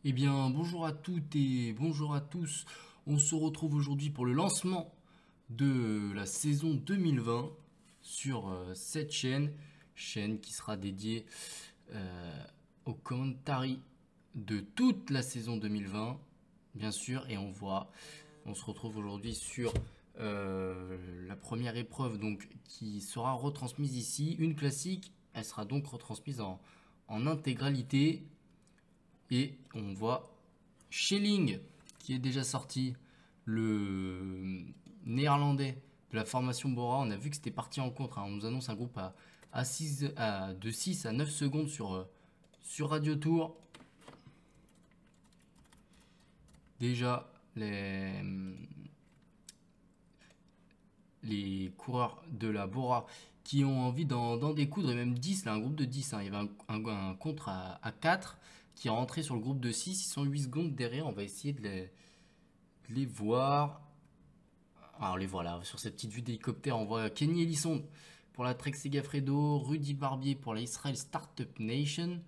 Eh bien, bonjour à toutes et bonjour à tous. On se retrouve aujourd'hui pour le lancement de la saison 2020 sur cette chaîne qui sera dédiée euh, au commentary de toute la saison 2020, bien sûr. Et on se retrouve aujourd'hui sur la première épreuve donc qui sera retransmise ici, une classique. Elle sera donc retransmise en intégralité. Et on voit Schelling qui est déjà sorti, le néerlandais de la formation Bora. On a vu que c'était parti en contre, hein. On nous annonce un groupe de 6 à 9 secondes sur Radio Tour. Déjà, les coureurs de la Bora qui ont envie d'en découdre, et même 10, là, un groupe de 10, hein. Il y avait un contre à 4 qui est rentré sur le groupe de 6. Ils sont 8 secondes derrière. On va essayer de les voir. Alors, les voilà, sur cette petite vue d'hélicoptère, on voit Kenny Ellison pour la Trek Segafredo, Rudy Barbier pour la Israel Startup Nation,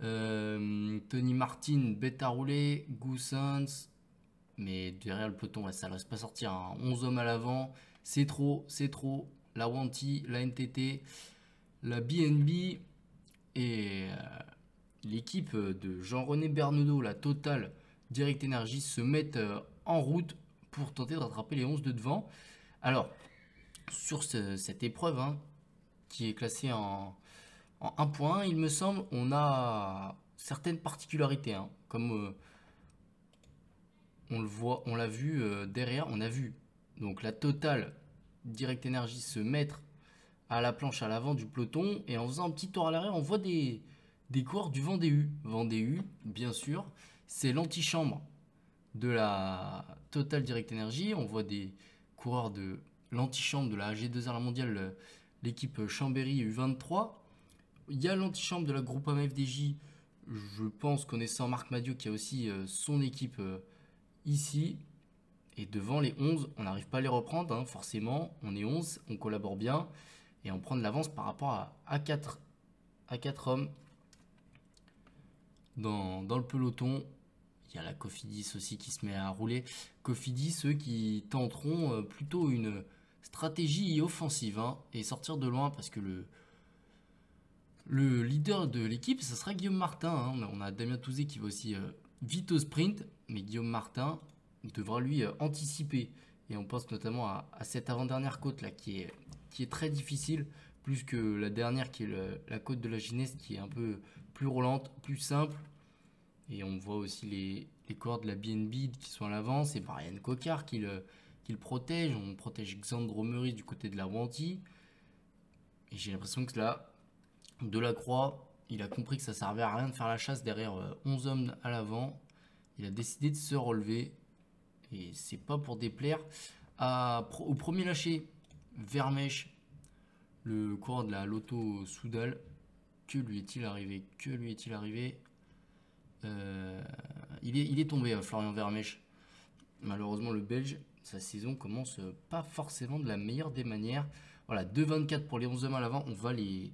Tony Martin, Beta Roulé, Goossens. Mais derrière le peloton, ouais, ça ne laisse pas sortir, hein. 11 hommes à l'avant, c'est trop, c'est trop. La Wanty, la NTT, la BNB et l'équipe de Jean-René Bernodeau, la Total Direct Energy, se mettent en route pour tenter de rattraper les 11 de devant. Alors, sur cette épreuve, hein, qui est classée en 1.1, il me semble, on a certaines particularités, hein, comme on le voit, on l'a vu derrière, on a vu donc la Total Direct Energy se mettre à la planche à l'avant du peloton, et en faisant un petit tour à l'arrière, on voit des coureurs du Vendée U. Vendée U, bien sûr, c'est l'antichambre de la Total Direct Energy. On voit des coureurs de l'antichambre de la AG2R la mondiale, l'équipe Chambéry U23. Il y a l'antichambre de la Groupama FDJ, je pense, connaissant Marc Madiot, qui a aussi son équipe ici. Et devant les 11, on n'arrive pas à les reprendre, hein, forcément. On est 11, on collabore bien et on prend de l'avance par rapport à 4 hommes dans le peloton. Il y a la Cofidis aussi qui se met à rouler. Cofidis, ceux qui tenteront plutôt une stratégie offensive, hein, et sortir de loin, parce que le leader de l'équipe, ça sera Guillaume Martin, hein. On a Damien Touzé qui va aussi vite au sprint, mais Guillaume Martin devra lui anticiper. Et on pense notamment à cette avant-dernière côte là qui est très difficile, plus que la dernière qui est la côte de la Gineste, qui est un peu plus roulante, plus simple. Et on voit aussi les coureurs de la BNB qui sont à l'avant. C'est Brian Cocard qui le protège. On protège Xandro Meurice du côté de la Wanty. Et j'ai l'impression que là, Delacroix, il a compris que ça servait à rien de faire la chasse derrière 11 hommes à l'avant. Il a décidé de se relever. Et c'est pas pour déplaire au premier lâché, Vermèche, le coureur de la Lotto Soudal. Que lui est-il arrivé? Que lui est-il arrivé? Il est tombé, Florian Vermèche. Malheureusement, le Belge, sa saison commence pas forcément de la meilleure des manières. Voilà, 2,24 pour les 11 hommes à l'avant. On va les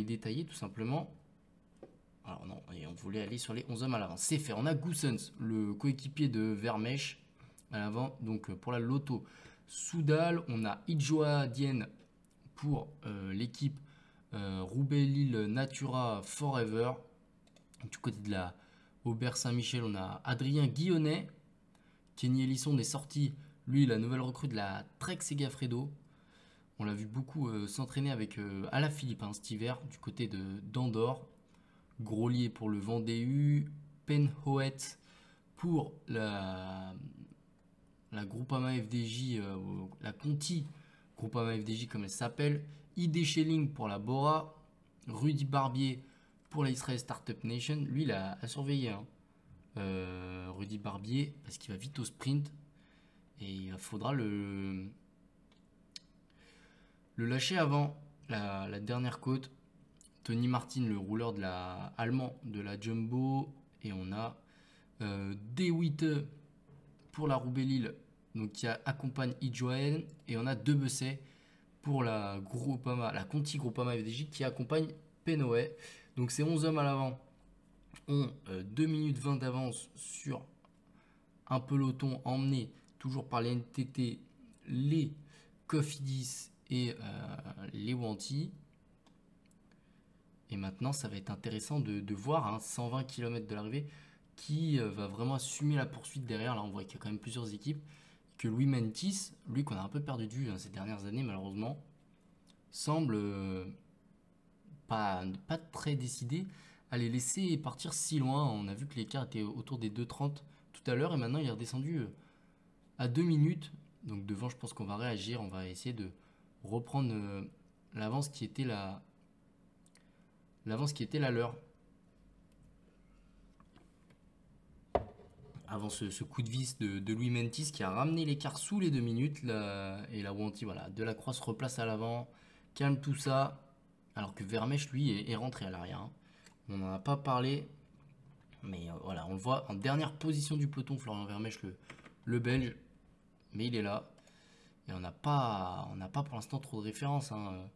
détailler tout simplement. Alors non, et on voulait aller sur les 11 hommes à l'avant. C'est fait. On a Goossens, le coéquipier de Vermèche à l'avant. Donc pour la Lotto Soudal, on a Idjoa Dienne pour l'équipe Roubaix-Lille Natura Forever. Du côté de la Aubert Saint-Michel, on a Adrien Guillonnet. Kenny Ellison est sorti, lui, la nouvelle recrue de la Trek Segafredo. On l'a vu beaucoup s'entraîner avec Alaphilippe, hein, cet hiver, du côté d'Andorre. Groslier pour le Vendée U, Penhoet pour la Groupama FDJ, la Conti Groupama FDJ comme elle s'appelle, ID Schelling pour la Bora, Rudy Barbier pour la Israel Startup Nation. Lui, il a surveillé, hein, Rudy Barbier, parce qu'il va vite au sprint et il faudra le lâcher avant la dernière côte. Tony Martin, le rouleur allemand de la Jumbo. Et on a De Witte pour la Roubaix-Lille, donc qui accompagne Idjoen. Et on a De Besset pour la Conti Groupama FDJ qui accompagne Penoé. Donc c'est 11 hommes à l'avant ont 2 minutes 20 d'avance sur un peloton emmené toujours par les NTT, les Cofidis et les Wanty. Et maintenant, ça va être intéressant de voir, hein, 120 km de l'arrivée, qui va vraiment assumer la poursuite derrière. Là, on voit qu'il y a quand même plusieurs équipes. Que Louis Mentis, lui qu'on a un peu perdu de vue, hein, ces dernières années, malheureusement, semble pas très décidé à les laisser partir si loin. On a vu que l'écart était autour des 2,30 tout à l'heure, et maintenant il est redescendu à 2 minutes. Donc devant, je pense qu'on va réagir, on va essayer de reprendre l'avance qui était la leur. Avant ce coup de vis de Louis Mentis qui a ramené l'écart sous les 2 minutes et la Wanty, voilà, Delacroix se replace à l'avant, calme tout ça, alors que Vermèche lui est rentré à l'arrière, hein. On n'en a pas parlé, mais voilà, on le voit en dernière position du peloton, Florian Vermèche, le Belge, mais il est là. Et on n'a pas pour l'instant trop de références, hein,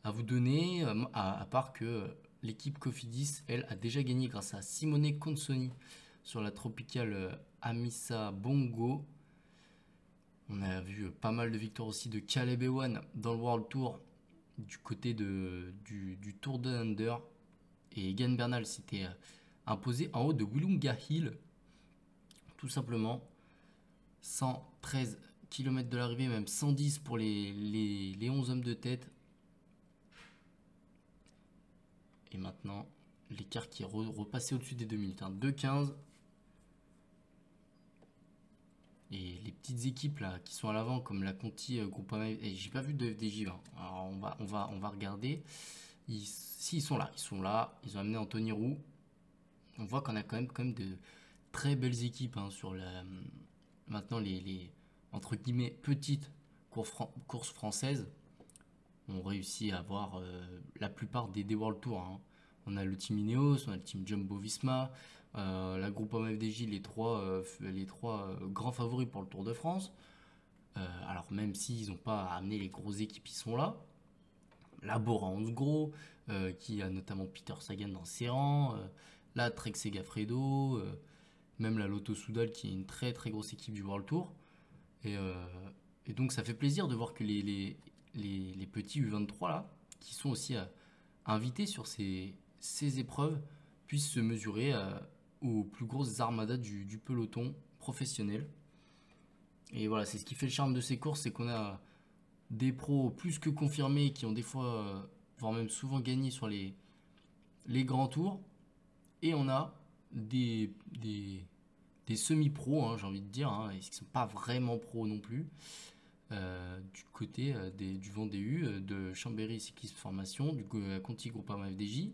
à vous donner, à part que l'équipe Cofidis, elle, a déjà gagné grâce à Simone Consoni sur la tropicale Amissa Bongo. On a vu pas mal de victoires aussi de Caleb Ewan dans le World Tour du côté du Tour de Under. Et Egan Bernal s'était imposé en haut de Willunga Hill, tout simplement. 113 km de l'arrivée, même 110 pour les 11 hommes de tête. Et maintenant, l'écart qui est repassé au-dessus des 2 minutes, hein, 2,15. Et les petites équipes là qui sont à l'avant, comme la Conti Groupama, et j'ai pas vu de FDJ, hein. Alors on va regarder. S'ils sont là, ils ont amené Anthony Roux. On voit qu'on a quand même de très belles équipes, hein, sur maintenant les entre guillemets petites courses françaises. On réussit à avoir la plupart des World Tour, hein. On a le team Ineos, on a le team Jumbo Visma, la Groupama FDJ, les trois grands favoris pour le Tour de France. Alors même s'ils n'ont pas amené les grosses équipes, ils sont là. La Bora Hansgrohe, qui a notamment Peter Sagan dans ses rangs, la Trek Segafredo, même la Lotto Soudal qui est une très très grosse équipe du World Tour. Et donc ça fait plaisir de voir que les petits U23 là, qui sont aussi invités sur ces épreuves, puissent se mesurer aux plus grosses armadas du peloton professionnel. Et voilà, c'est ce qui fait le charme de ces courses, c'est qu'on a des pros plus que confirmés qui ont des fois, voire même souvent gagné sur les grands tours. Et on a des semi-pros, hein, j'ai envie de dire, hein, et qui ne sont pas vraiment pros non plus. Du côté du Vendée U, de Chambéry Cyclisme Formation, du Conti Groupama FDJ.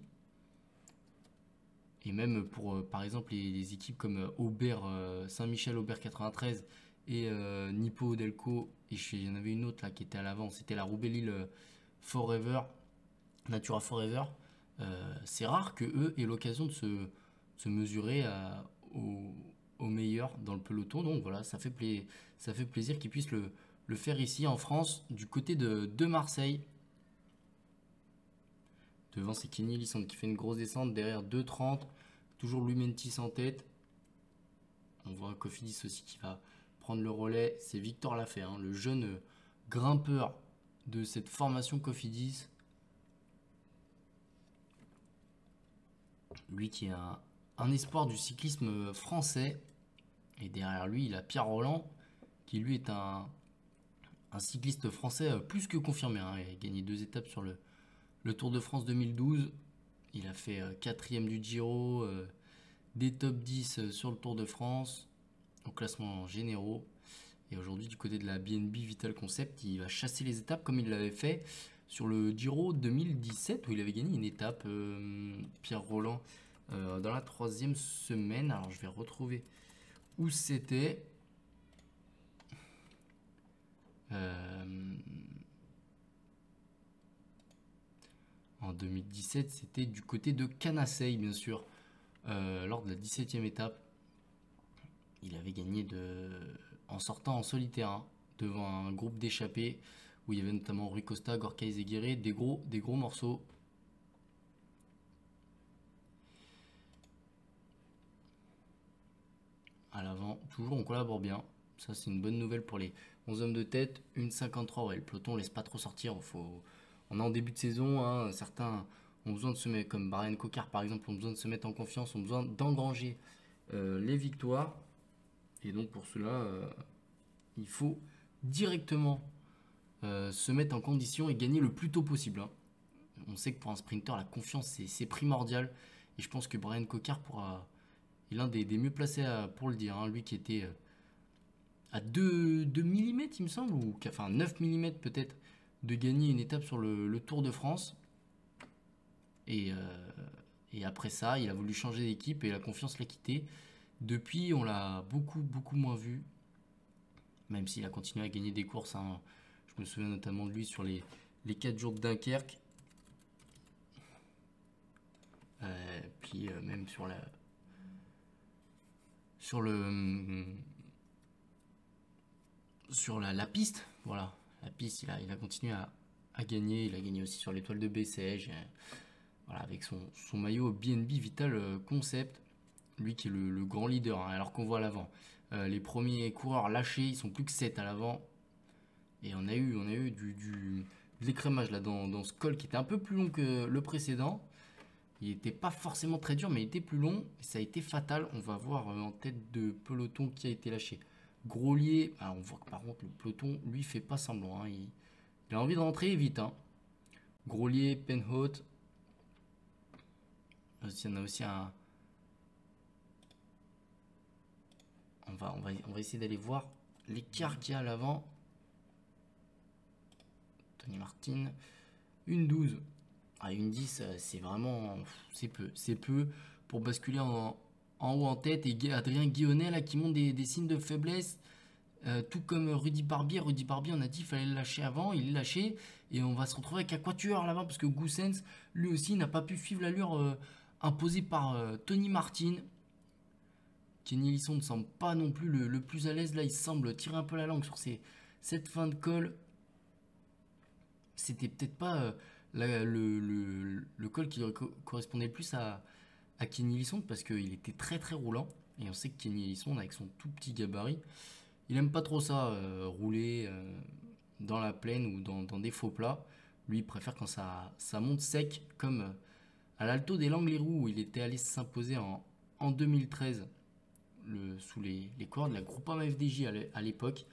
Et même pour, par exemple, les équipes comme Aubert, Saint-Michel, Aubert 93 et Nippo Delco, et il y en avait une autre là qui était à l'avant, c'était la Roubaix-Lille Forever, Natura Forever. C'est rare que eux aient l'occasion de se mesurer aux meilleurs dans le peloton. Donc voilà, ça fait plaisir qu'ils puissent le faire ici en France, du côté de Marseille. Devant, c'est Kenny Elissonde qui fait une grosse descente. Derrière, 2,30. Toujours Louis Mentis en tête. On voit un Cofidis aussi qui va prendre le relais. C'est Victor Lafay, hein, le jeune grimpeur de cette formation Cofidis. Lui qui est un espoir du cyclisme français. Et derrière lui, il a Pierre Roland, qui lui est un cycliste français plus que confirmé, hein. Il a gagné 2 étapes sur le Tour de France 2012. Il a fait 4e du Giro, des top 10 sur le Tour de France, au classement généraux. Et aujourd'hui, du côté de la BNB Vital Concept, il va chasser les étapes comme il l'avait fait sur le Giro 2017, où il avait gagné une étape, Pierre Roland, dans la 3e semaine. Alors je vais retrouver où c'était. En 2017, c'était du côté de Canacey, bien sûr, lors de la 17e étape. Il avait gagné en sortant en solitaire, hein, devant un groupe d'échappés où il y avait notamment Rui Costa, Gorka Izagirre, des gros morceaux. à l'avant. Toujours, on collabore bien. Ça, c'est une bonne nouvelle pour les 11 hommes de tête. 1,53. Ouais, le peloton laisse pas trop sortir. On est en début de saison. Hein. Certains ont besoin de se mettre, comme Brian Cocard par exemple, ont besoin de se mettre en confiance, ont besoin d'engranger les victoires. Et donc, pour cela, il faut directement se mettre en condition et gagner le plus tôt possible. Hein. On sait que pour un sprinter, la confiance, c'est primordial. Et je pense que Brian Cocard est l'un des mieux placés pour le dire. Hein. Lui qui était à 2 mm, il me semble, ou enfin 9 mm peut-être, de gagner une étape sur le Tour de France. Et après ça, il a voulu changer d'équipe et la confiance l'a quitté. Depuis, on l'a beaucoup moins vu. Même s'il a continué à gagner des courses. Hein. Je me souviens notamment de lui sur les 4 jours de Dunkerque. Puis même sur la piste, voilà, la piste, il a continué à gagner. Il a gagné aussi sur l'étoile de Bessèges, voilà, avec son maillot BNB Vital Concept, lui qui est le grand leader, hein, alors qu'on voit à l'avant les premiers coureurs lâchés, ils sont plus que 7 à l'avant, et on a eu de l'écrémage là dans ce col qui était un peu plus long que le précédent. Il n'était pas forcément très dur, mais il était plus long et ça a été fatal. On va voir en tête de peloton qui a été lâché. Groslier, on voit que par contre le peloton, lui, fait pas semblant. Hein. Il a envie de rentrer vite. Hein. Groslier, Penhaut. Il y en a aussi un... On va essayer d'aller voir l'écart qu'il y a à l'avant. Tony Martin. 1,12. Ah, 1,10, c'est vraiment... C'est peu pour basculer en haut en tête. Et Adrien Guillonnet là, qui montre des signes de faiblesse. Tout comme Rudy Barbier. Rudy Barbier, on a dit qu'il fallait le lâcher avant. Il est lâché. Et on va se retrouver avec un quatuor là-bas. Parce que Goossens, lui aussi, n'a pas pu suivre l'allure imposée par Tony Martin. Kenny Lisson ne semble pas non plus le plus à l'aise. Là, il semble tirer un peu la langue sur cette fin de col. C'était peut-être pas le col qui correspondait le plus à Kenny Lisson, parce qu'il était très roulant. Et on sait que Kenny Lisson, avec son tout petit gabarit, il aime pas trop ça, rouler dans la plaine ou dans des faux plats. Lui, il préfère quand ça monte sec, comme à l'Alto des Langley-Roux, où il était allé s'imposer en 2013 sous les cordes de la Groupama FDJ à l'époque.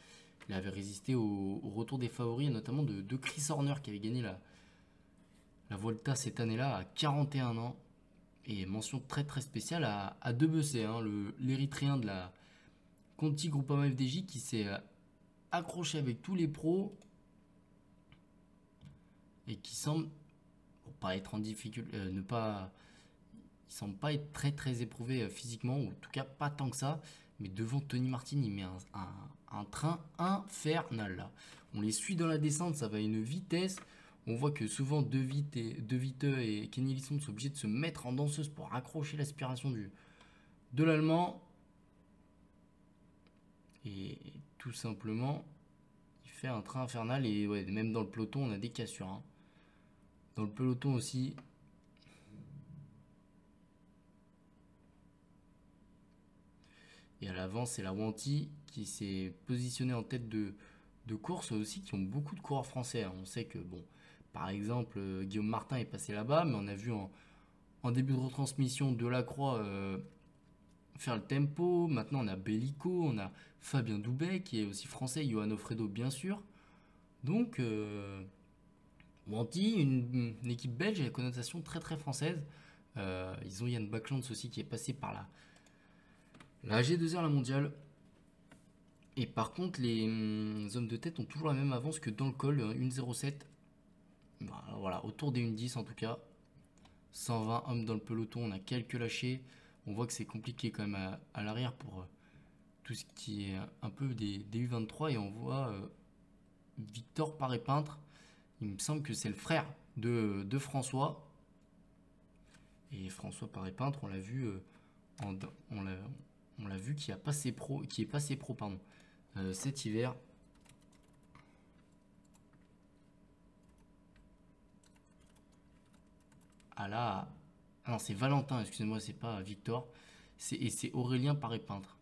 Il avait résisté au retour des favoris, notamment de Chris Horner, qui avait gagné la Volta cette année-là à 41 ans. Et mention très spéciale à Debessé, hein, l'érythréen de la Conti Groupama FDJ, qui s'est accroché avec tous les pros et qui semble pas être en difficulté, il semble pas être très éprouvé physiquement, ou en tout cas pas tant que ça. Mais devant Tony Martin, il met un train infernal là. On les suit dans la descente, ça va à une vitesse. On voit que souvent De Viteux et Kenny Lisson sont obligés de se mettre en danseuse pour accrocher l'aspiration de l'Allemand. Et tout simplement, il fait un train infernal. Et ouais, même dans le peloton, on a des cassures. Hein. Dans le peloton aussi. Et à l'avant, c'est la Wanty qui s'est positionnée en tête de course aussi, qui ont beaucoup de coureurs français. On sait que, bon, par exemple, Guillaume Martin est passé là-bas, mais on a vu en début de retransmission Delacroix faire le tempo. Maintenant, on a Bellico, on a Fabien Doubet, qui est aussi français, Johan Ofredo, bien sûr. Donc, Wanty, une équipe belge à la connotation très française. Ils ont Yann Backlands aussi, qui est passé par la G2R, la mondiale. Et par contre, les hommes de tête ont toujours la même avance que dans le col, 1,07. Voilà, autour des 1,10 en tout cas. 120 hommes dans le peloton, on a quelques lâchés. On voit que c'est compliqué quand même à l'arrière pour tout ce qui est un peu des U23. Et on voit Victor Paré-Peintre. Il me semble que c'est le frère de François. Et François Paré-Peintre, on l'a vu, on l'a vu qui est passé pro, pardon, cet hiver. Ah là, ah non, c'est Valentin, excusez-moi, c'est pas Victor. Et c'est Aurélien Paré-Peintre.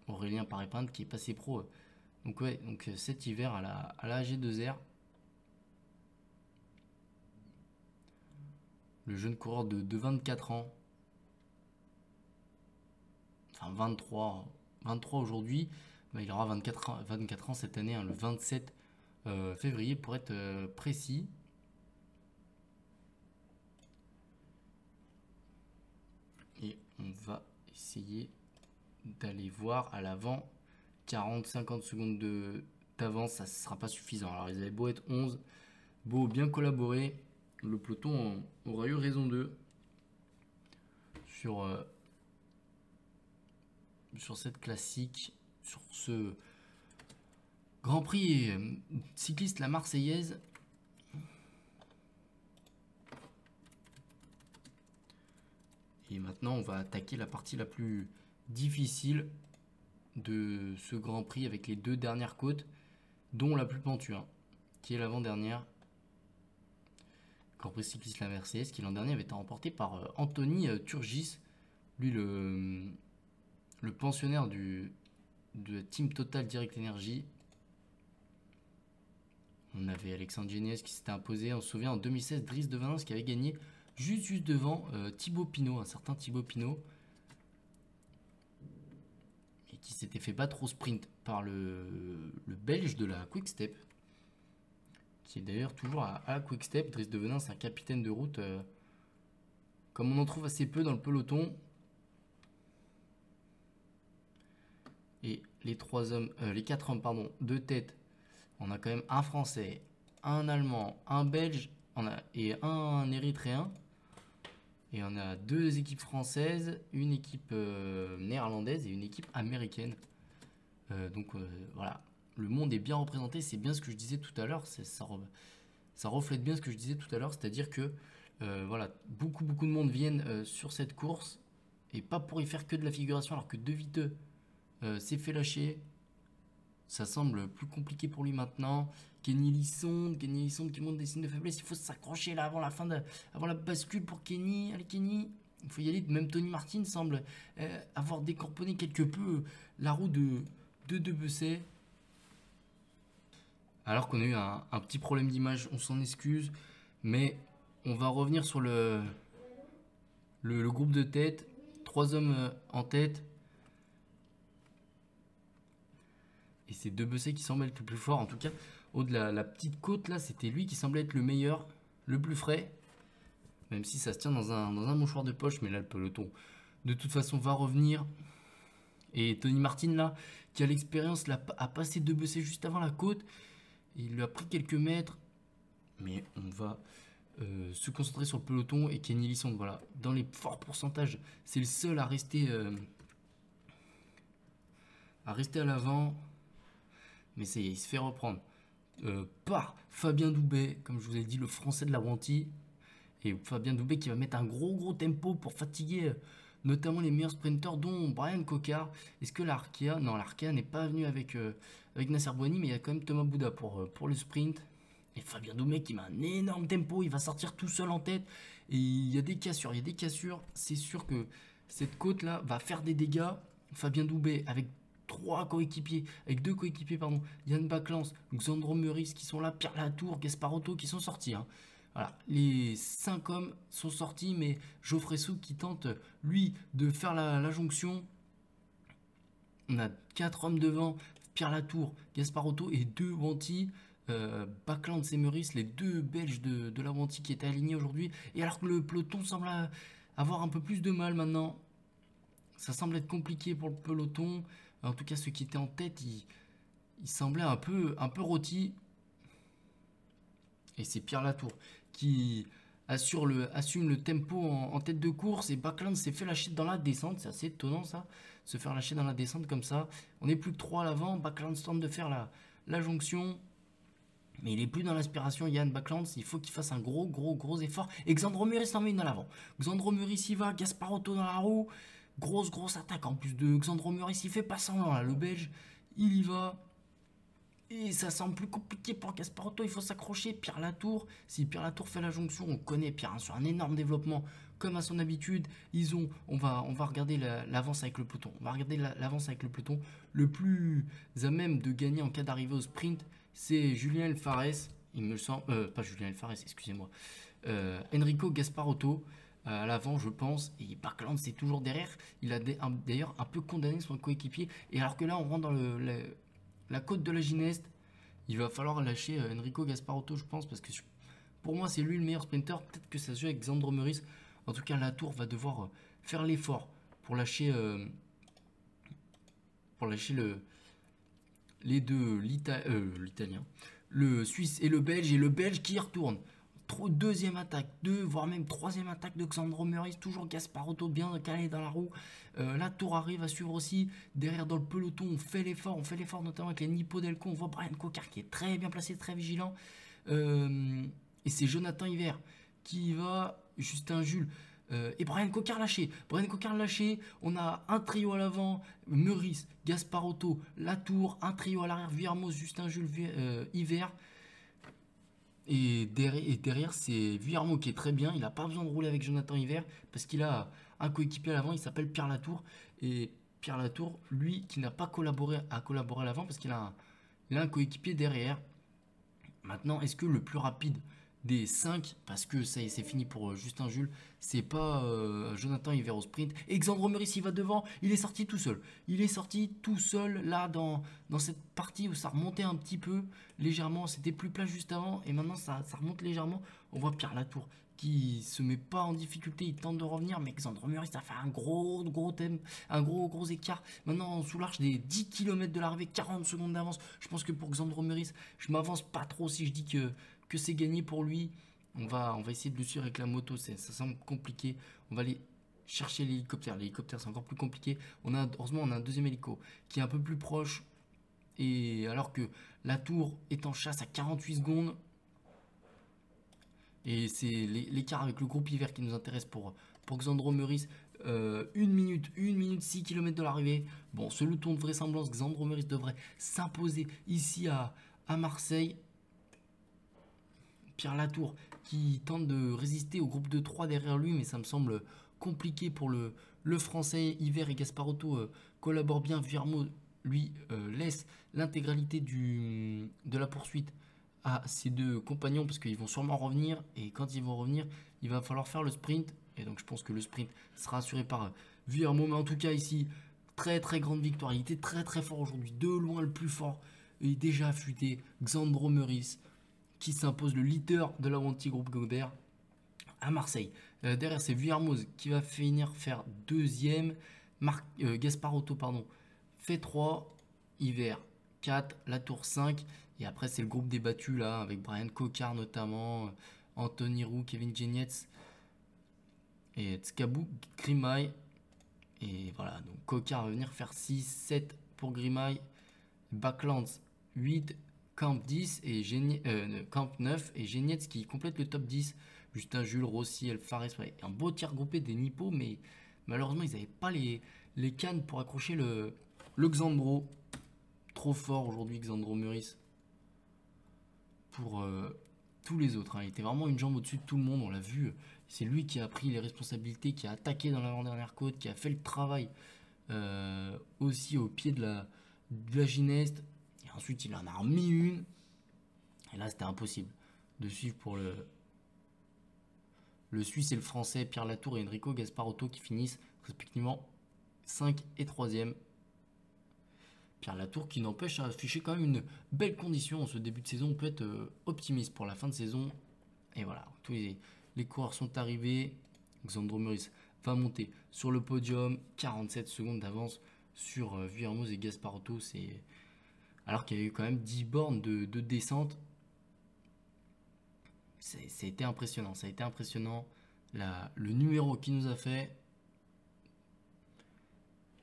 Aurélien Paré-Pinte qui est passé pro. Donc ouais, donc cet hiver à la AG2R. Le jeune coureur de 24 ans. Enfin 23 aujourd'hui. Bah, il aura 24 ans cette année, hein, le 27 février pour être précis. Et on va essayer d'aller voir à l'avant. 40-50 secondes d'avance, ça ne sera pas suffisant. Alors ils avaient beau être 11, beau bien collaborer, le peloton aura eu raison d'eux sur cette classique, sur ce Grand Prix cycliste la Marseillaise. Et maintenant on va attaquer la partie la plus difficile de ce Grand Prix avec les 2 dernières côtes, dont la plus pentue, hein, qui est l'avant-dernière. Grand Prix cycliste la Marseillaise, qui l'an dernier avait été remporté par Anthony Turgis, lui le pensionnaire de Team Total Direct Energy. On avait Alexandre Géniès qui s'était imposé, on se souvient en 2016, Driss de Valence qui avait gagné juste devant Thibaut Pinot, un certain Thibaut Pinot, et qui s'était fait battre au sprint par le Belge de la Quick Step, qui est d'ailleurs toujours à la Quick Step. Driss de Valence, un capitaine de route, comme on en trouve assez peu dans le peloton. Et les 4 hommes, de tête, on a quand même un Français, un Allemand, un Belge et un Érythréen. Et on a 2 équipes françaises, une équipe néerlandaise et une équipe américaine. Donc voilà, le monde est bien représenté, c'est bien ce que je disais tout à l'heure, ça reflète bien ce que je disais tout à l'heure, c'est-à-dire que voilà, beaucoup de monde viennent sur cette course, et pas pour y faire que de la figuration, alors que De Viteux s'est fait lâcher. Ça semble plus compliqué pour lui maintenant. Kenny Lisson qui montre des signes de faiblesse. Il faut s'accrocher là avant la bascule pour Kenny. Allez Kenny, il faut y aller. Même Tony Martin semble avoir décorponné quelque peu la roue de Besset. Alors qu'on a eu un petit problème d'image, on s'en excuse. Mais on va revenir sur le groupe de tête. 3 hommes en tête. Et c'est De Besset qui semble être le plus fort. En tout cas, au-delà de la petite côte là, c'était lui qui semblait être le meilleur, le plus frais. Même si ça se tient dans un mouchoir de poche. Mais là, le peloton, de toute façon, va revenir. Et Tony Martin là, qui a l'expérience, a passé De Besset juste avant la côte. Et il lui a pris quelques mètres. Mais on va se concentrer sur le peloton. Et Kenny Lisson, voilà, dans les forts pourcentages, c'est le seul à rester à l'avant. Mais ça y est, il se fait reprendre par Fabien Doubet, comme je vous ai dit, le français de la Wanty. Et Fabien Doubet qui va mettre un gros tempo pour fatiguer notamment les meilleurs sprinteurs, dont Brian Cocard. Est-ce que l'Arkea... Non, l'Arkea n'est pas venu avec Nasser Bouhanni, mais il y a quand même Thomas Bouda pour le sprint. Et Fabien Doubet qui met un énorme tempo, il va sortir tout seul en tête. Et il y a des cassures, c'est sûr que cette côte-là va faire des dégâts. Fabien Doubet avec 2 coéquipiers, Yann Baclans, Xandro Meurice qui sont là, Pierre Latour, Gasparotto qui sont sortis. Hein. Voilà, les 5 hommes sont sortis, mais Geoffrey Soupe qui tente, lui, de faire la jonction. On a 4 hommes devant, Pierre Latour, Gasparotto et 2 Wanty. Baclans et Meurice, les 2 Belges de la Wanty qui étaient alignés aujourd'hui. Et alors que le peloton semble avoir un peu plus de mal maintenant, ça semble être compliqué pour le peloton. En tout cas, ceux qui étaient en tête, ils semblaient un peu rôtis. Et c'est Pierre Latour qui assume le tempo en tête de course. Et Baclans s'est fait lâcher dans la descente. C'est assez étonnant ça, se faire lâcher dans la descente comme ça. On n'est plus que 3 à l'avant. Baclans tente de faire la jonction. Mais il est plus dans l'aspiration, Yann Baclans. Il faut qu'il fasse un gros effort. Et Xandro Meurice en met une à l'avant. Xandro Meurice y va, Gasparotto dans la roue. Grosse attaque en plus de Xandro Meurice. Il fait pas semblant là, le Belge. Il y va. Et ça semble plus compliqué pour Gasparotto. Il faut s'accrocher. Pierre Latour. Si Pierre Latour fait la jonction, on connaît Pierre, hein, sur un énorme développement. comme à son habitude, on va regarder l'avance avec le peloton. On va regarder l'avance avec le peloton. Le plus à même de gagner en cas d'arrivée au sprint, c'est Julien Alfares, il me semble, pas Julien Alfares, excusez-moi, Enrico Gasparotto à l'avant, je pense, et Backlund c'est toujours derrière. Il a d'ailleurs un peu condamné son coéquipier. Et alors que là, on rentre dans la côte de la Gineste, il va falloir lâcher Enrico Gasparotto, je pense, parce que pour moi, c'est lui le meilleur sprinter. Peut-être que ça se joue avec Xandro Meurice. En tout cas, Latour va devoir faire l'effort pour lâcher les deux, l'italien, le suisse et le belge qui y retourne. Deuxième attaque, voire même troisième attaque de Xandro Meurice, toujours Gasparotto bien calé dans la roue. Latour arrive à suivre aussi. Derrière dans le peloton, on fait l'effort notamment avec les Nippo Delco. On voit Brian Cocard qui est très bien placé, très vigilant. Et c'est Jonathan Hiver qui va, Justin Jules et Brian Cocard lâché. On a un trio à l'avant, Meurice, Gasparotto, Latour, un trio à l'arrière, Vuillermoz, Justin Jules, Hiver. Et derrière, c'est Vuillermoz qui est très bien. Il n'a pas besoin de rouler avec Jonathan Hiver parce qu'il a un coéquipier à l'avant. Il s'appelle Pierre Latour. Et Pierre Latour, lui, qui n'a pas collaboré à l'avant parce qu'il a un coéquipier derrière. Maintenant, est-ce que le plus rapide des 5, parce que ça y est, c'est fini pour Justin Jules, c'est pas Jonathan Hiver au sprint. Et Xandro Meurice, il va devant, il est sorti tout seul. Là dans cette partie où ça remontait un petit peu légèrement. C'était plus plat juste avant et maintenant ça remonte légèrement. On voit Pierre Latour qui se met pas en difficulté, il tente de revenir, mais Xandro Meurice a fait un gros thème, un gros écart. Maintenant sous l'arche des 10 km de l'arrivée, 40 secondes d'avance. Je pense que pour Xandro Meurice, je m'avance pas trop si je dis que c'est gagné pour lui. On va essayer de le suivre avec la moto, ça semble compliqué. On va aller chercher l'hélicoptère. L'hélicoptère, c'est encore plus compliqué. Heureusement, on a un deuxième hélico qui est un peu plus proche. Et alors que la tour est en chasse à 48 secondes. Et c'est l'écart avec le groupe hiver qui nous intéresse pour Xandro Meurice. 1 minute 6 km de l'arrivée. Bon, selon ton de vraisemblance, Xandro Meurice devrait s'imposer ici à Marseille. Pierre Latour qui tente de résister au groupe de 3 derrière lui, mais ça me semble compliqué pour le français. Hiver et Gasparotto collaborent bien. Vuillermoz, lui, laisse l'intégralité de la poursuite à ses deux compagnons parce qu'ils vont sûrement revenir. Et quand ils vont revenir, il va falloir faire le sprint. Et donc je pense que le sprint sera assuré par Vuillermoz. Mais en tout cas ici, très très grande victoire. Il était très très fort aujourd'hui. De loin le plus fort. Il est déjà affûté. Xandro Meurice qui s'impose le leader de l'Avanti Groupe Gobert à Marseille. Derrière, c'est Vuillermoz qui va faire deuxième. Gasparotto, fait 3. Hiver 4. Latour 5. Et après, c'est le groupe débattu là, avec Brian Cocard notamment, Anthony Roux, Kevin Genietz et Tskabou Grimaille. Et voilà, donc Cocard va venir faire 6, 7 pour Grimaille. Backlund 8. Camp 10 et Camp 9 et Genietz qui complète le top 10. Justin Jules, Rossi, Alfares, ouais, un beau tir groupé des Nippo, mais malheureusement ils n'avaient pas les cannes pour accrocher le Xandro. Trop fort aujourd'hui Xandro Meurice pour tous les autres. Il était vraiment une jambe au-dessus de tout le monde, on l'a vu. C'est lui qui a pris les responsabilités, qui a attaqué dans l'avant-dernière côte, qui a fait le travail aussi au pied de la Gineste. Et ensuite, il en a remis une. Et là, c'était impossible de suivre pour le Suisse et le Français, Pierre Latour et Enrico Gasparotto qui finissent respectivement 5 et 3e. Pierre Latour qui n'empêche à afficher quand même une belle condition en ce début de saison. On peut être optimiste pour la fin de saison. Et voilà, tous les coureurs sont arrivés. Xandro Meurice va monter sur le podium. 47 secondes d'avance sur Vuillermoz et Gasparotto. Alors qu'il y a eu quand même 10 bornes de descente. Ça a été impressionnant. Le numéro qu'il nous a fait.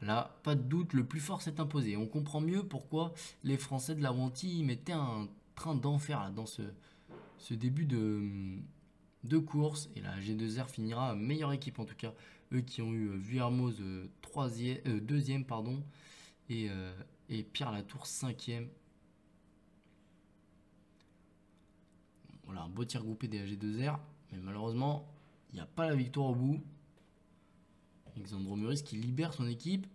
Là, pas de doute, le plus fort s'est imposé. On comprend mieux pourquoi les Français de l'Avanti mettaient un train d'enfer dans ce début de course. Et la G2R finira meilleure équipe en tout cas. Eux qui ont eu Vuillermoz 2e et Pierre Latour 5e. Voilà, un beau tir groupé des AG2R. Mais malheureusement, il n'y a pas la victoire au bout. Alexandre Meurice qui libère son équipe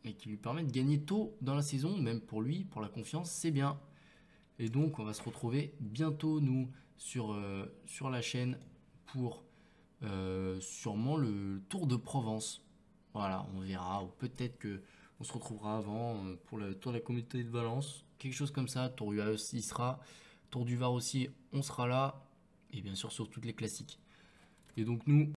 et qui lui permet de gagner tôt dans la saison, même pour lui, pour la confiance, c'est bien. Et donc on va se retrouver bientôt nous sur la chaîne pour sûrement le Tour de Provence. Voilà, on verra, ou peut-être que on se retrouvera avant pour le Tour de la Communauté de Valence, quelque chose comme ça. Tour UAE, il sera. Tour du Var aussi, on sera là. Et bien sûr sur toutes les classiques. Et donc nous,